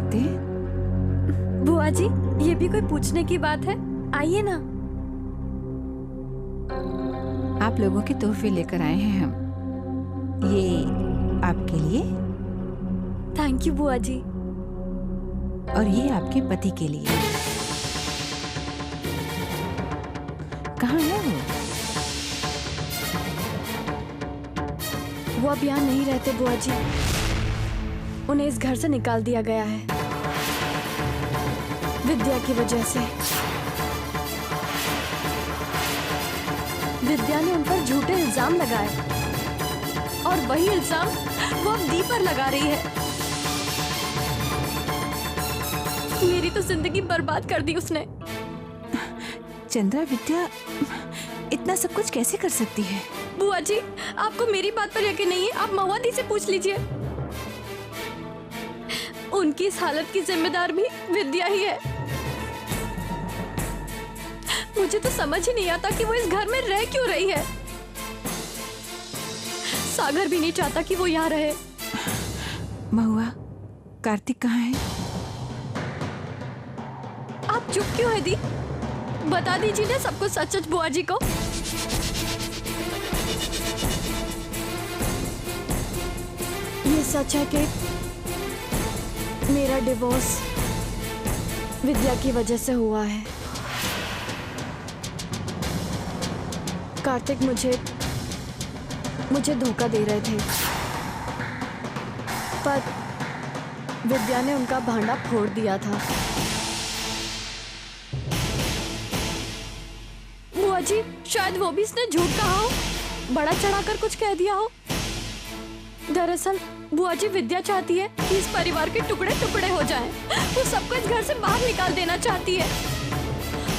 सकते हैं? बुआ जी, ये भी कोई पूछने की बात है? आइए ना। आप लोगों के तोहफे लेकर आए हैं हम। ये आपके लिए थैंक यू बुआ जी। और ये आपके पति के लिए। कहाँ है वो? वो अब यहाँ नहीं रहते बुआ जी। उन्हें इस घर से निकाल दिया गया है, विद्या की वजह से। विद्या ने उन पर झूठे इल्जाम लगाए और वही इल्जाम वो अब दी पर लगा रही है। मेरी तो जिंदगी बर्बाद कर दी उसने। चंद्रा, विद्या इतना सब कुछ कैसे कर सकती है? बुआ जी, आपको मेरी बात पर यकीन नहीं है? आप महुआ दी से पूछ लीजिए। उनकी इस हालत की जिम्मेदार भी विद्या ही है। मुझे तो समझ ही नहीं आता कि वो इस घर में रह क्यों रही है। सागर भी नहीं चाहता कि वो यहाँ रहे। महुआ, कार्तिक कहाँ है? आप चुप क्यों है दी? बता दीजिए ना सब कुछ सच सच बुआ जी को। ये सच है कि मेरा डिवोर्स विद्या की वजह से हुआ है। कार्तिक मुझे धोखा दे रहे थे, पर विद्या ने उनका भांडा फोड़ दिया था। बुआ जी, शायद वो भी इसने झूठ कहा हो, बड़ा चढ़ाकर कुछ कह दिया हो। दरअसल बुआ जी, विद्या चाहती है कि इस परिवार के टुकड़े टुकड़े हो जाएं। वो सबको इस घर से बाहर निकाल देना चाहती है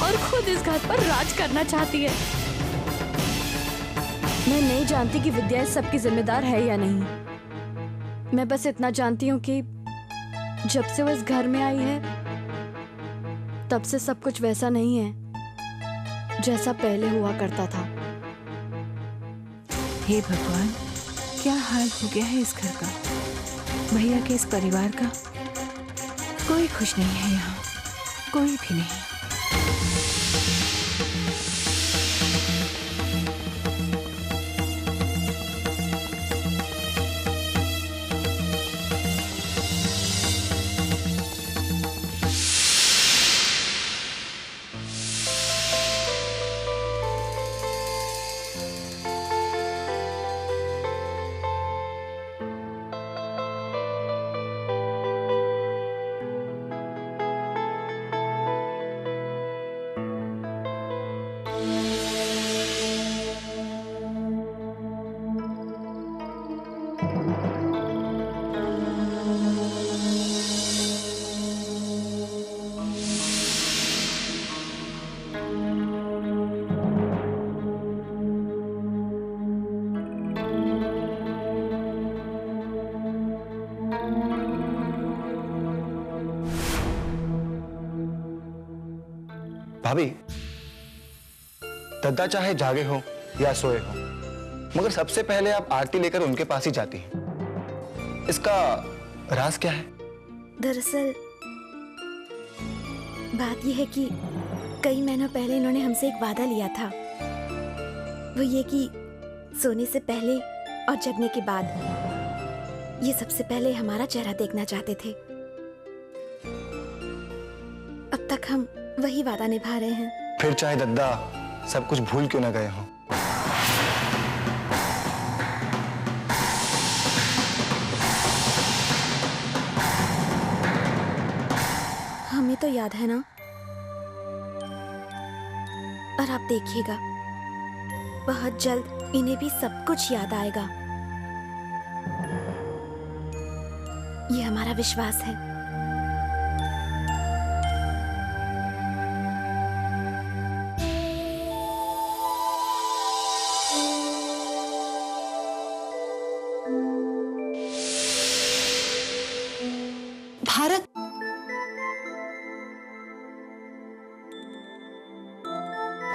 और खुद इस घर पर राज करना चाहती है। मैं नहीं जानती कि विद्या इस सब की जिम्मेदार है या नहीं। मैं बस इतना जानती हूँ कि जब से वो इस घर में आई है तब से सब कुछ वैसा नहीं है जैसा पहले हुआ करता था। हे भगवान, क्या हाल हो गया है इस घर का, भैया के इस परिवार का। कोई खुश नहीं है यहाँ, कोई भी नहीं। भाभी, दद्दा चाहे जागे हो या सोए हो, मगर सबसे पहले आप आरती लेकर उनके पास ही जाती हैं। इसका राज क्या है? दरअसल बात यह है कि कई महीनों पहले इन्होंने हमसे एक वादा लिया था। वो ये कि सोने से पहले और जगने के बाद ये सबसे पहले हमारा चेहरा देखना चाहते थे। अब तक हम वही वादा निभा रहे हैं। फिर चाहे दद्दा सब कुछ भूल क्यों ना गए हो। हमें तो याद है ना। और आप देखिएगा, बहुत जल्द इन्हें भी सब कुछ याद आएगा। ये हमारा विश्वास है। भारत,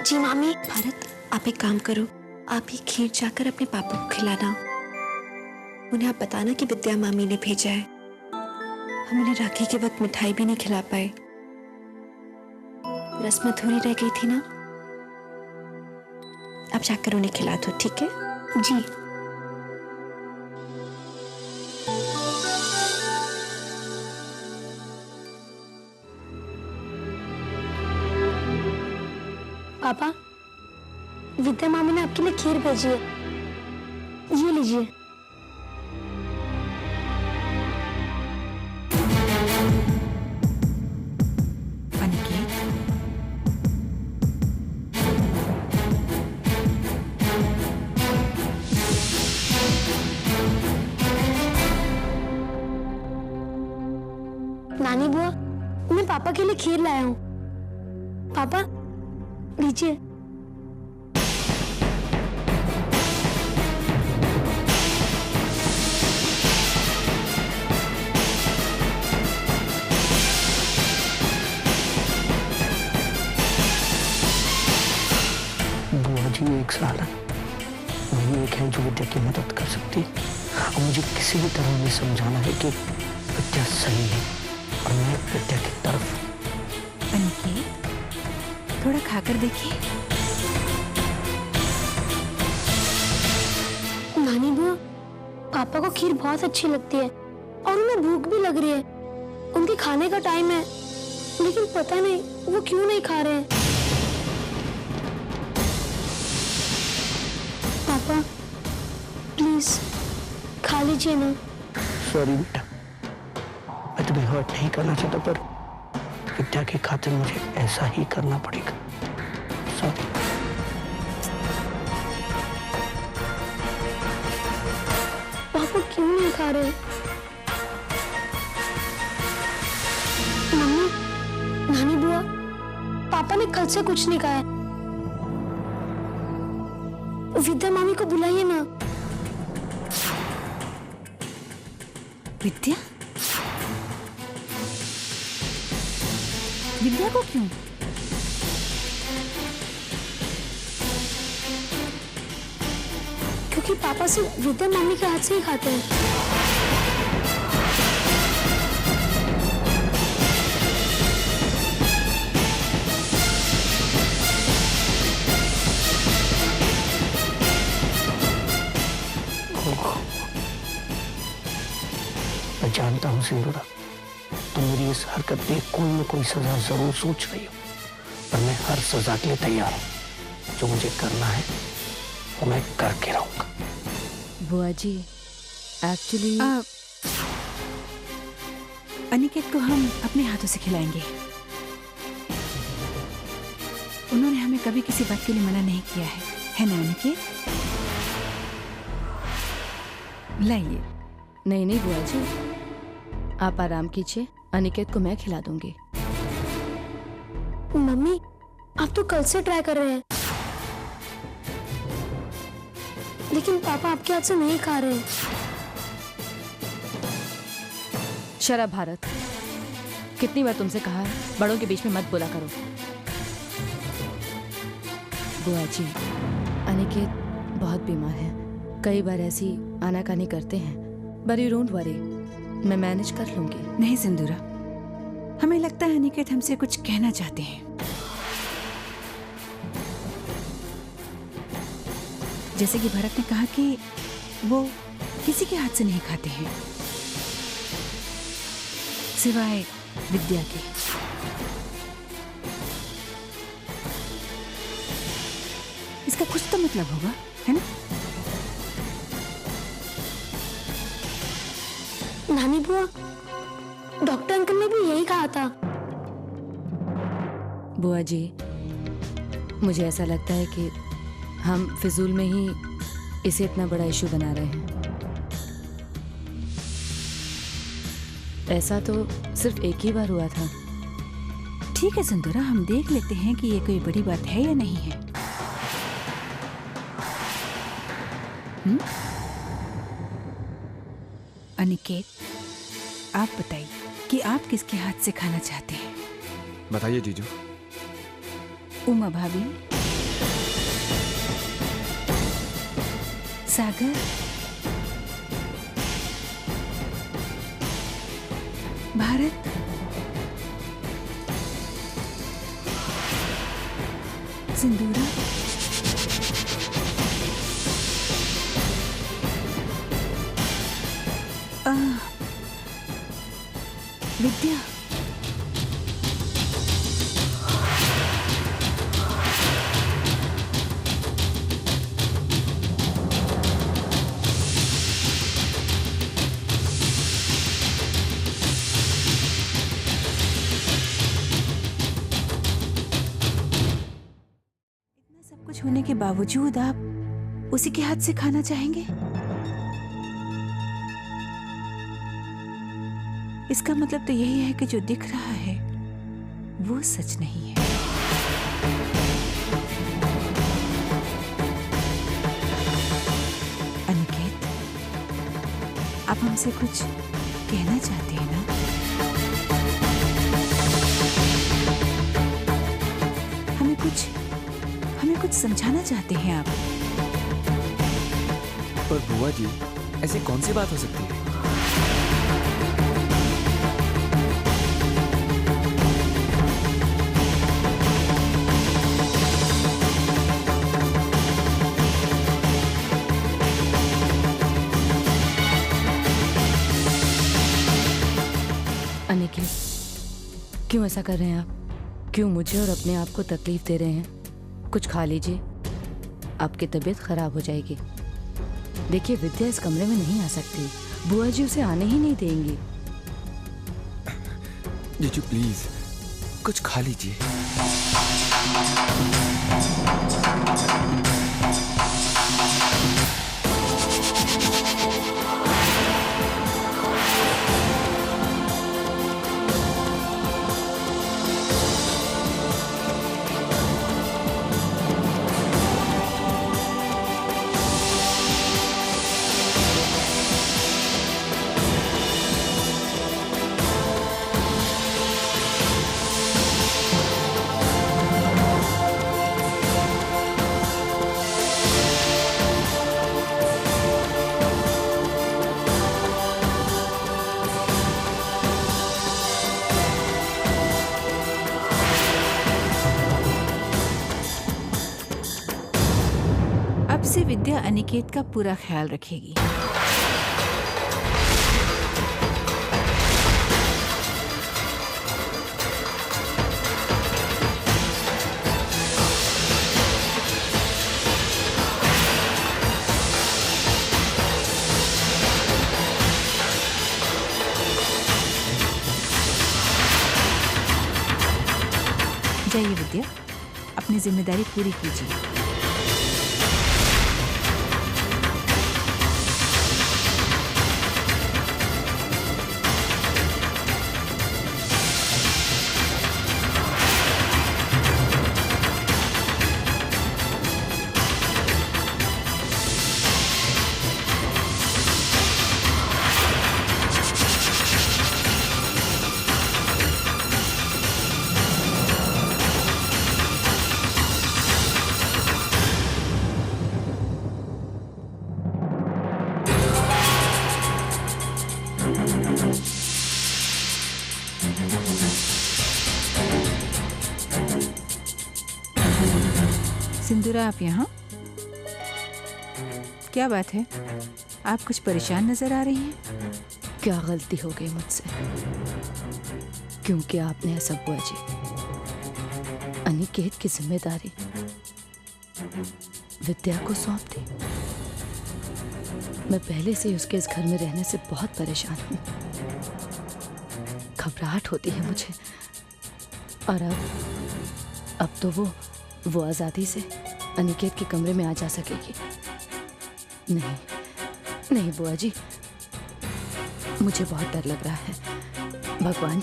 जी मामी। भारत, आप एक काम करो, आप ही खीर जाकर अपने पापा को खिलाना। उन्हें आप बताना कि विद्या मामी ने भेजा है। हम उन्हें राखी के वक्त मिठाई भी नहीं खिला पाए। रस्म अधूरी रह गई थी ना। अब जाकर उन्हें खिला दो, ठीक है? जी। पापा, विद्या मामी ने आपके लिए खीर भेजी है, ये लीजिए। अनिकेत, नानी बुआ, मैं पापा के लिए खीर लाया हूँ। पापा, लीजिए। बुआ जी एक साल है, वही एक है जो विद्या की मदद कर सकती है। और मुझे किसी भी तरह ये समझाना है कि विद्या सही है और मैं विद्या की तरफ। अनिकेत, थोड़ा खाकर देखिए। नानी बुआ, पापा को खीर बहुत अच्छी लगती है और उन्हें भूख भी लग रही है। उनके खाने का टाइम है, लेकिन पता नहीं वो क्यों नहीं खा रहे हैं। पापा, प्लीज खा लीजिए ना। सॉरी बेटा, मैं तुम्हें हर्ट नहीं करना चाहता, पर विद्या की खातिर मुझे ऐसा ही करना पड़ेगा। सॉरी। पापा क्यों नहीं खा रहे? मम्मी, नानी बुआ, पापा ने कल से कुछ नहीं खाया। विद्या मामी को बुलाइए ना। विद्या? विद्या को क्यों? क्योंकि पापा सिर्फ विद्या मम्मी के हाथ से ही खाते हैं। मैं जानता हूँ सिंदूरा, तुम मेरी इस हरकत पे कोई न कोई सजा जरूर सोच रही हो, पर मैं हर सजा के लिए तैयार हूँ। जो मुझे करना है वो मैं करके रहूंगा। बुआ जी, एक्चुअली अनिकेत को हम अपने हाथों से खिलाएंगे। उन्होंने हमें कभी किसी बात के लिए मना नहीं किया है ना अनिकेत? लाइए। नहीं नहीं बुआ जी, आप आराम कीजिए, अनिकेत को मैं खिला दूंगी। मम्मी, आप तो कल से ट्राई कर रहे हैं, लेकिन पापा आपके हाथ से नहीं खा रहे हैं। शराब भारत, कितनी बार तुमसे कहा है बड़ों के बीच में मत बोला करो। बुआ जी, अनिकेत बहुत बीमार है, कई बार ऐसी आनाकानी करते हैं, बट यू डोंट वरी, मैं मैनेज कर लूंगी। नहीं सिंदूरा, हमें लगता है अनिकेत हमसे कुछ कहना चाहते हैं। जैसे कि भरत ने कहा कि वो किसी के हाथ से नहीं खाते हैं सिवाय विद्या के। इसका कुछ तो मतलब होगा, है ना? नानी बुआ, डॉक्टर अंकल ने भी यही कहा था। बुआ जी, मुझे ऐसा लगता है कि हम फिजूल में ही इसे इतना बड़ा इशू बना रहे हैं। ऐसा तो सिर्फ एक ही बार हुआ था। ठीक है सिंदूरा, हम देख लेते हैं कि ये कोई बड़ी बात है या नहीं है। अनिकेत, आप बताइए कि आप किसके हाथ से खाना चाहते हैं? बताइए जीजू। उमा भाभी, सागर, भारत, सिंदूरा, विद्या, सब कुछ होने के बावजूद आप उसी के हाथ से खाना चाहेंगे? इसका मतलब तो यही है कि जो दिख रहा है वो सच नहीं है। अनिकेत, आप हमसे कुछ कहना चाहते हैं ना? हमें कुछ समझाना चाहते हैं आप? पर बुआ जी, ऐसी कौन सी बात हो सकती है? अनिकेत, क्यों ऐसा कर रहे हैं आप? क्यों मुझे और अपने आप को तकलीफ दे रहे हैं? कुछ खा लीजिए, आपकी तबीयत खराब हो जाएगी। देखिए, विद्या इस कमरे में नहीं आ सकती, बुआ जी उसे आने ही नहीं देंगी। जीजू प्लीज कुछ खा लीजिए। अब से विद्या अनिकेत का पूरा ख्याल रखेगी। जाइए विद्या, अपनी जिम्मेदारी पूरी कीजिए। सिंदूरा, आप यहाँ? क्या बात है, आप कुछ परेशान नजर आ रही हैं। क्या गलती हो गई मुझसे? क्योंकि आपने ऐसा बुआ जी, अनिकेत की जिम्मेदारी विद्या को सौंप दी। मैं पहले से ही उसके इस घर में रहने से बहुत परेशान हूँ। घबराहट होती है मुझे, और अब तो वो आजादी से अनिकेत के कमरे में आ जा सकेगी। नहीं नहीं बुआ जी, मुझे बहुत डर लग रहा है। भगवान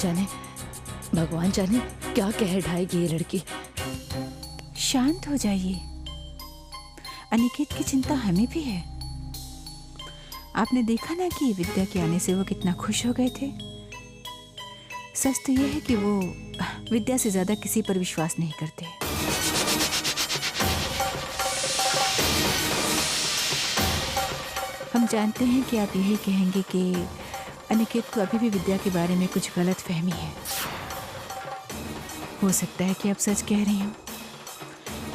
जाने क्या कह ढाएगी ये लड़की। शांत हो जाइए, अनिकेत की चिंता हमें भी है। आपने देखा ना कि विद्या के आने से वो कितना खुश हो गए थे। सच तो यह है कि वो विद्या से ज्यादा किसी पर विश्वास नहीं करते। हम जानते हैं कि आप यही कहेंगे कि अनिकेत को अभी भी विद्या के बारे में कुछ गलत फहमी है। हो सकता है कि आप सच कह रही हूँ,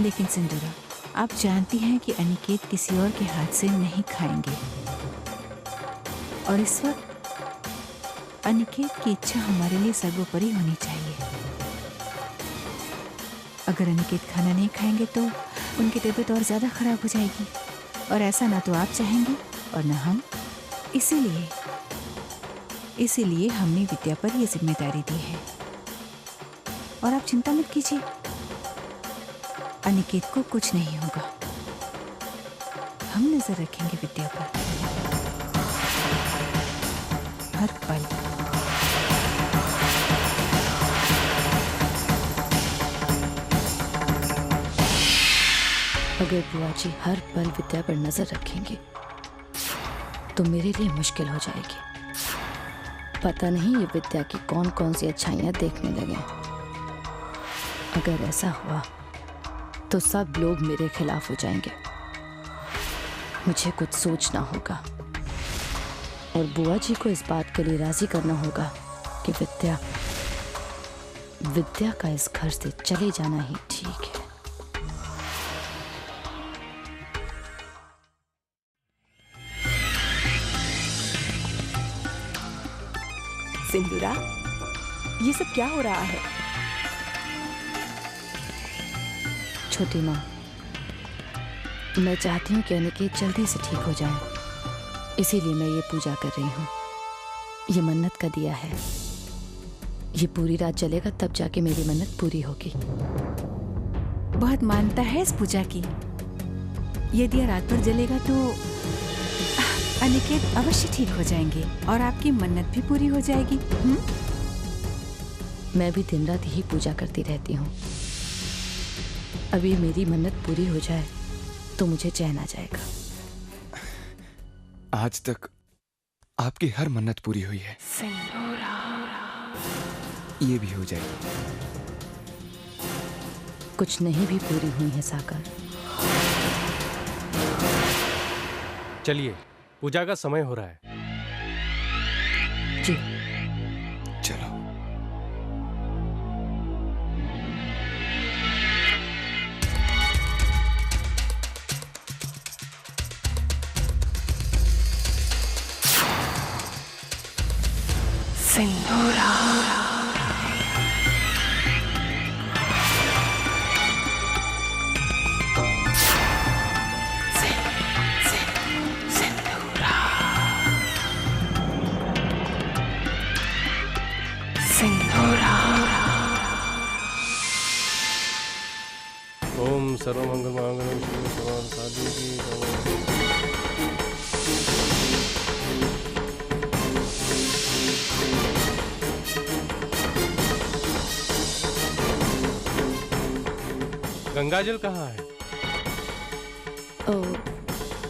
लेकिन सिंदूरा, आप जानती हैं कि अनिकेत किसी और के हाथ से नहीं खाएंगे, और इस वक्त अनिकेत की इच्छा हमारे लिए सर्वोपरि होनी चाहिए। अगर अनिकेत खाना नहीं खाएंगे तो उनकी तबीयत और ज़्यादा खराब हो जाएगी, और ऐसा ना तो आप चाहेंगे और ना हम। इसीलिए हमने विद्या पर यह जिम्मेदारी दी है। और आप चिंता मत कीजिए, अनिकेत को कुछ नहीं होगा। हम नजर रखेंगे विद्या पर हर पल। अगर बुआ जी हर पल विद्या पर नजर रखेंगे तो मेरे लिए मुश्किल हो जाएगी। पता नहीं ये विद्या की कौन कौन सी अच्छाइयां देखने लगे। अगर ऐसा हुआ तो सब लोग मेरे खिलाफ हो जाएंगे। मुझे कुछ सोचना होगा और बुआ जी को इस बात के लिए राजी करना होगा कि विद्या का इस घर से चले जाना ही ठीक है। सिंदूरा, ये सब क्या हो रहा है? छोटी माँ, मैं चाहती हूँ कि अनिकेत जल्दी से ठीक हो जाए, इसीलिए मैं ये पूजा कर रही हूँ। ये मन्नत का दिया है, ये पूरी रात जलेगा तब जाके मेरी मन्नत पूरी होगी। बहुत मानता है इस पूजा की। ये दिया रात भर जलेगा तो अनिकेत अवश्य ठीक हो जाएंगे और आपकी मन्नत भी पूरी हो जाएगी। मैं भी दिन रात यही पूजा करती रहती हूँ। अभी मेरी मन्नत पूरी हो जाए तो मुझे चैन आ जाएगा। आज तक आपकी हर मन्नत पूरी हुई है, ये भी हो जाएगी। कुछ नहीं भी पूरी हुई है सागर। चलिए, पूजा का समय हो रहा है। जी चलो। सिंदूरा, ओम सर्वमंगल मांगल्यं शिवे सर्वार्थसाधिके गंगा जल कहाँ है? ओ,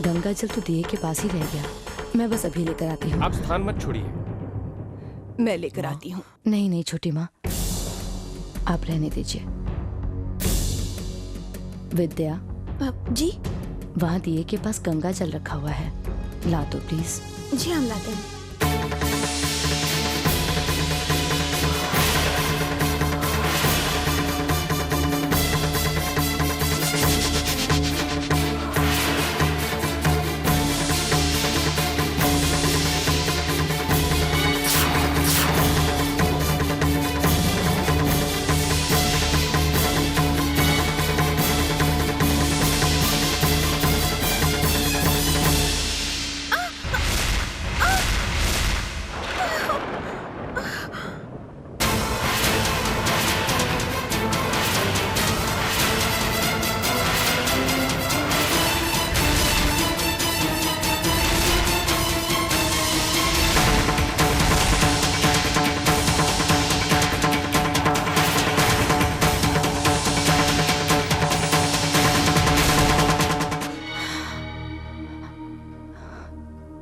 गंगा जल तो दिए के पास ही रह गया। मैं बस अभी लेकर आती हूँ। आप स्थान मत छोड़िए। मैं लेकर आती हूँ। नहीं नहीं छोटी माँ, आप रहने दीजिए। विद्या जी, वहाँ दिए के पास गंगा जल रखा हुआ है, ला दो प्लीज। जी हम लाते हैं।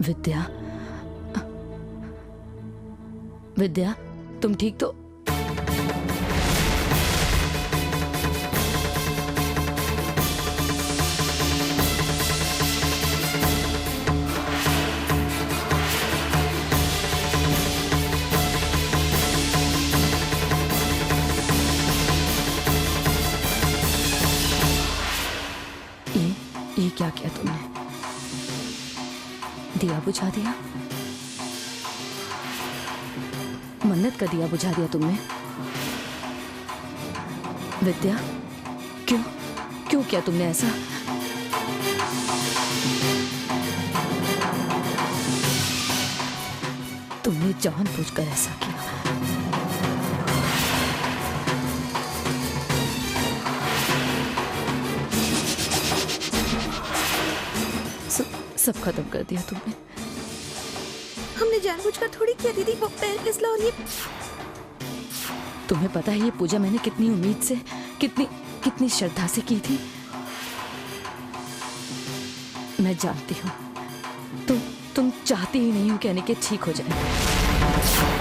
विद्या, विद्या तुम ठीक तो? किया तुमने? दिया बुझा दिया, मन्नत का दिया बुझा दिया तुमने। विद्या, क्यों क्यों किया तुमने ऐसा? तुमने जानबूझकर ऐसा किया। सब खत्म कर दिया तुमने। हमने जानबूझकर थोड़ी किया दीदी, वो पैर फिसला और ये। तुम्हें पता है ये पूजा मैंने कितनी उम्मीद से, कितनी श्रद्धा से की थी। मैं जानती हूँ तुम चाहती ही नहीं हो कि अनिकेत ठीक हो जाए।